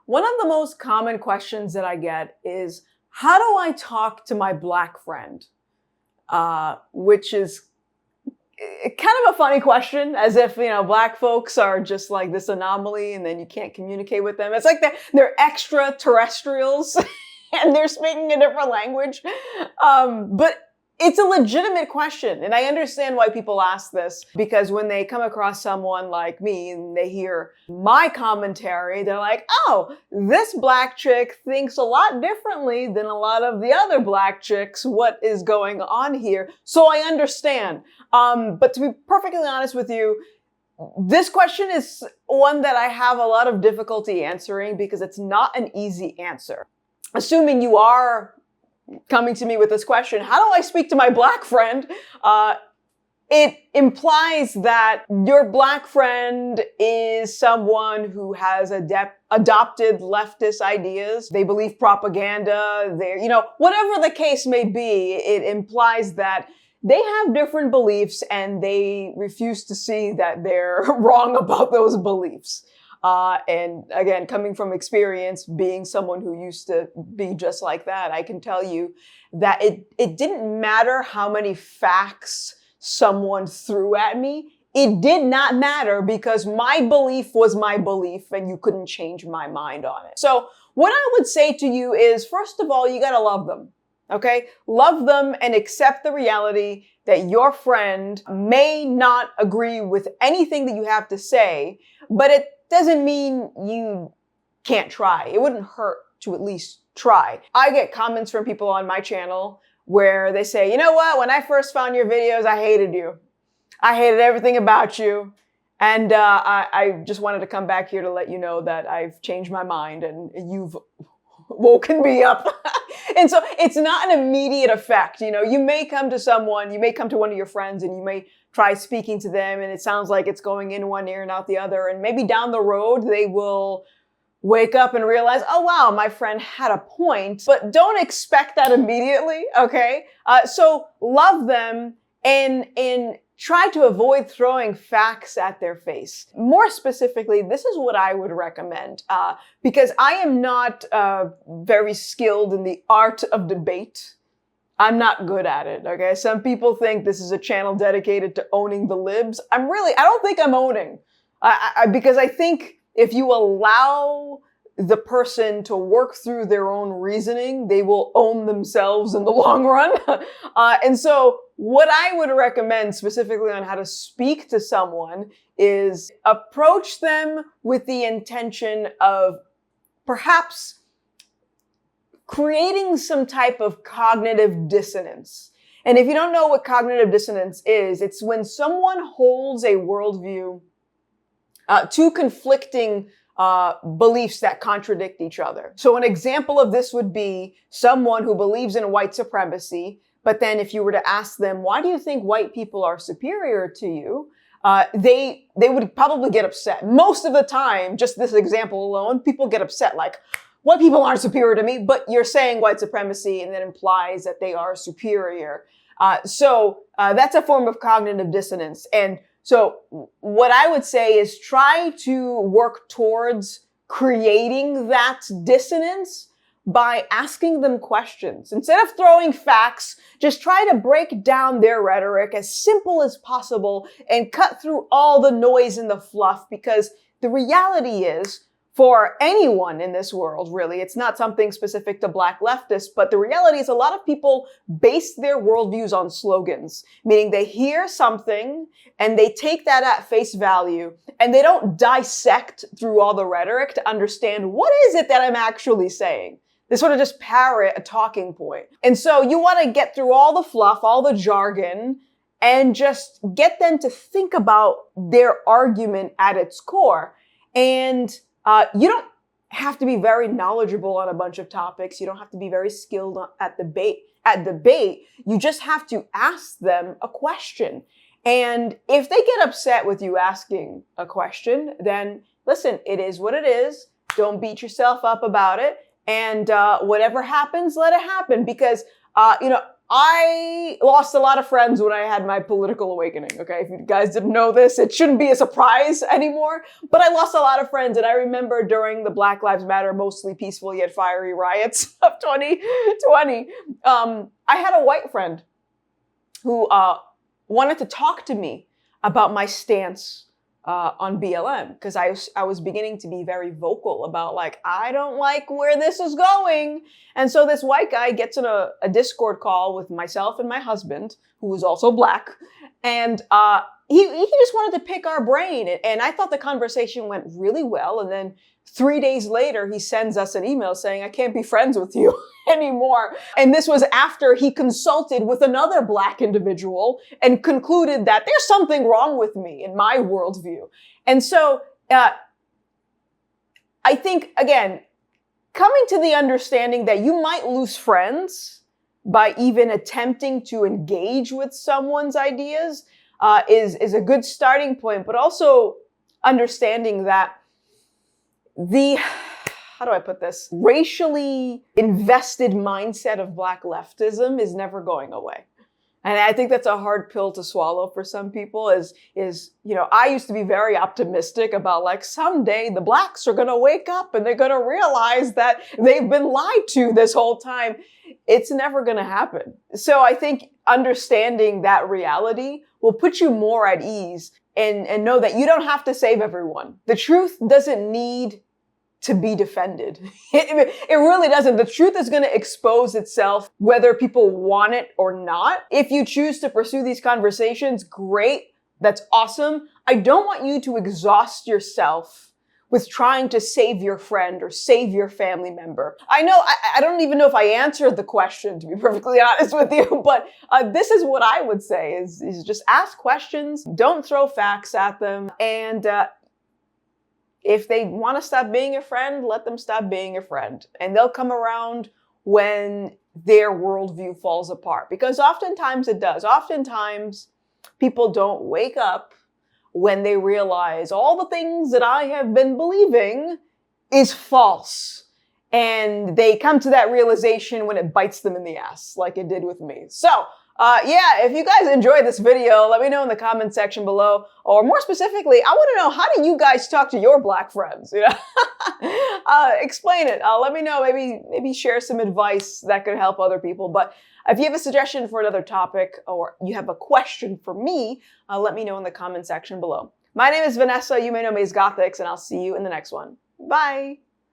One of the most common questions that I get is, how do I talk to my Black friend? Which is kind of a funny question, as if, Black folks are just like this anomaly and then you can't communicate with them. It's like they're extraterrestrials and they're speaking a different language. But it's a legitimate question. And I understand why people ask this, because when they come across someone like me and they hear my commentary, they're like, oh, this Black chick thinks a lot differently than a lot of the other Black chicks. What is going on here? So I understand. But to be perfectly honest with you, this question is one that I have a lot of difficulty answering because it's not an easy answer. Assuming you are coming to me with this question, how do I speak to my Black friend? It implies that your Black friend is someone who has adopted leftist ideas. They believe propaganda. Whatever the case may be, it implies that they have different beliefs and they refuse to see that they're wrong about those beliefs. And again, coming from experience, being someone who used to be just like that, I can tell you that it didn't matter how many facts someone threw at me. It did not matter because my belief was my belief and you couldn't change my mind on it. So what I would say to you is, first of all, you gotta love them. Okay? Love them and accept the reality that your friend may not agree with anything that you have to say, but it doesn't mean you can't try. It wouldn't hurt to at least try. I get comments from people on my channel where they say, you know what? When I first found your videos, I hated you. I hated everything about you. And I just wanted to come back here to let you know that I've changed my mind and you've woken me up. And so it's not an immediate effect. You may come to one of your friends and you may try speaking to them and it sounds like it's going in one ear and out the other. And maybe down the road, they will wake up and realize, oh, wow, my friend had a point. But don't expect that immediately, okay? So love them and try to avoid throwing facts at their face. More specifically, this is what I would recommend, because I am not very skilled in the art of debate. I'm not good at it, okay? Some people think this is a channel dedicated to owning the libs. I don't think I'm owning. Because I think if you allow the person to work through their own reasoning, they will own themselves in the long run. And so what I would recommend specifically on how to speak to someone is approach them with the intention of perhaps creating some type of cognitive dissonance. And if you don't know what cognitive dissonance is, it's when someone holds a worldview, two conflicting beliefs that contradict each other. So an example of this would be someone who believes in white supremacy, but then if you were to ask them, why do you think white people are superior to you? They would probably get upset. Most of the time, just this example alone, people get upset like, white people aren't superior to me, but you're saying white supremacy and that implies that they are superior. So that's a form of cognitive dissonance. And so what I would say is try to work towards creating that dissonance by asking them questions. Instead of throwing facts, just try to break down their rhetoric as simple as possible and cut through all the noise and the fluff, because the reality is, for anyone in this world, really, it's not something specific to Black leftists, but the reality is a lot of people base their worldviews on slogans, meaning they hear something and they take that at face value and they don't dissect through all the rhetoric to understand what is it that I'm actually saying. They sort of just parrot a talking point. And so you want to get through all the fluff, all the jargon, and just get them to think about their argument at its core. And you don't have to be very knowledgeable on a bunch of topics. You don't have to be very skilled at debate. You just have to ask them a question. And if they get upset with you asking a question, then listen, it is what it is. Don't beat yourself up about it. And whatever happens, let it happen. Because, I lost a lot of friends when I had my political awakening, okay? If you guys didn't know this, it shouldn't be a surprise anymore. But I lost a lot of friends, and I remember during the Black Lives Matter, mostly peaceful yet fiery riots of 2020, I had a white friend who wanted to talk to me about my stance on BLM, because I was beginning to be very vocal about, like, I don't like where this is going. And so this white guy gets in a Discord call with myself and my husband, who was also Black, and he just wanted to pick our brain. And I thought the conversation went really well. And then 3 days later, he sends us an email saying, I can't be friends with you anymore. And this was after he consulted with another Black individual and concluded that there's something wrong with me in my worldview. And so I think, again, coming to the understanding that you might lose friends by even attempting to engage with someone's ideas is a good starting point, but also understanding that how do I put this? Racially invested mindset of Black leftism is never going away. And I think that's a hard pill to swallow for some people is, I used to be very optimistic about, like, someday the Blacks are going to wake up and they're going to realize that they've been lied to this whole time. It's never going to happen. So I think understanding that reality will put you more at ease and know that you don't have to save everyone. The truth doesn't need to be defended. It really doesn't. The truth is going to expose itself whether people want it or not. If you choose to pursue these conversations, great. That's awesome. I don't want you to exhaust yourself with trying to save your friend or save your family member. I know, I don't even know if I answered the question, to be perfectly honest with you, but this is what I would say is just ask questions. Don't throw facts at them. And if they want to stop being your friend, let them stop being your friend. And they'll come around when their worldview falls apart. Because oftentimes it does. Oftentimes people don't wake up when they realize all the things that I have been believing is false. And they come to that realization when it bites them in the ass, like it did with me. So, if you guys enjoyed this video, let me know in the comment section below. Or more specifically, I want to know, how do you guys talk to your Black friends? Explain it. Let me know. Maybe share some advice that could help other people. But if you have a suggestion for another topic or you have a question for me, let me know in the comment section below. My name is Vanessa. You may know me as Gothix, and I'll see you in the next one. Bye.